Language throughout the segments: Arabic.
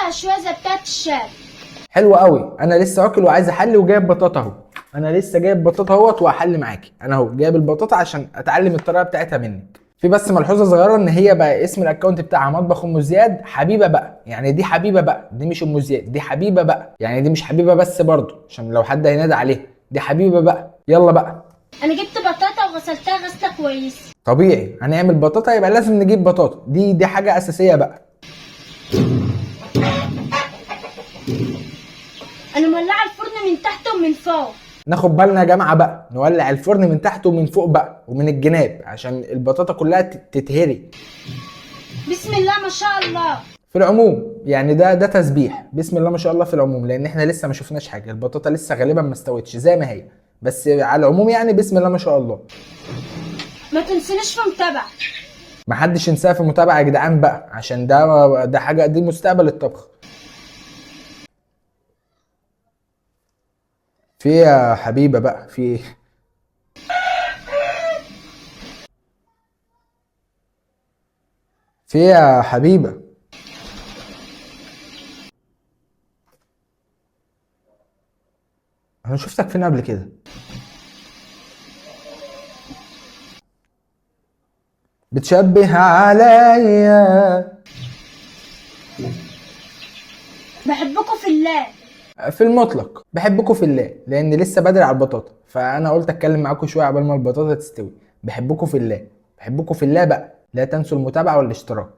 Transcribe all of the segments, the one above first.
مولعه شويه زي بتاعت الشاي. حلو قوي. انا لسه واكل وعايز احل وجايب بطاطا اهو. انا لسه جايب بطاطا اهوت وهحل معاكي. انا اهو جايب البطاطا عشان اتعلم الطريقه بتاعتها منك. في بس ملحوظه صغيره ان هي بقى اسم الاكونت بتاعها مطبخ ام زياد حبيبه بقى. يعني دي حبيبه بقى، دي مش ام زياد، دي حبيبه بقى. يعني دي مش حبيبه بس برضو عشان لو حد هينادي عليها، دي حبيبه بقى. يلا بقى. انا جبت بطاطا وغسلتها غسله كويس. طبيعي هنعمل بطاطا يبقى لازم نجيب بطاطا، دي حاجه اساسيه بقى. انا مولعه الفرن من تحت ومن فوق. ناخد بالنا يا جماعه بقى، نولع الفرن من تحت ومن فوق بقى ومن الجناب عشان البطاطا كلها تتهري. بسم الله ما شاء الله. في العموم يعني ده تسبيح بسم الله ما شاء الله في العموم، لان احنا لسه ما شفناش حاجه، البطاطا لسه غالبا ما استوتش زي ما هي، بس على العموم يعني بسم الله ما شاء الله. ما تنسناش في متابعه. محدش ينساها في المتابعه يا جدعان بقى، عشان ده حاجه، دي مستقبل الطبخ. في إيه يا حبيبه بقى، في ايه؟ في إيه يا حبيبه؟ انا شفتك فين قبل كده؟ بتشبه عليا. بحبكم في الله. في المطلق بحبكم في الله، لان لسه بدري على البطاطا، فانا قلت اتكلم معاكم شويه عقبال ما البطاطا تستوي. بحبكم في الله، بحبكم في الله بقى. لا تنسوا المتابعه والاشتراك.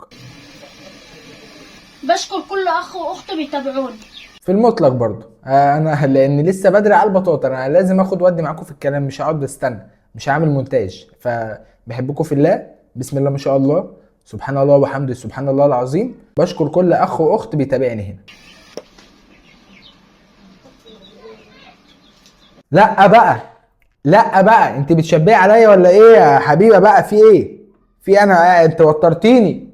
بشكر كل اخ واخت بيتابعوني. في المطلق برضو انا لان لسه بدري على البطاطا، انا لازم اخد ودي معاكم في الكلام، مش هقعد استنى، مش هعمل مونتاج. فبحبكم في الله بسم الله ما شاء الله، سبحان الله وبحمده سبحان الله العظيم. بشكر كل اخ واخت بيتابعني هنا. لا بقى، لا بقى، انت بتشبهي عليا ولا ايه يا حبيبه بقى؟ في ايه؟ في انا انت وترتيني.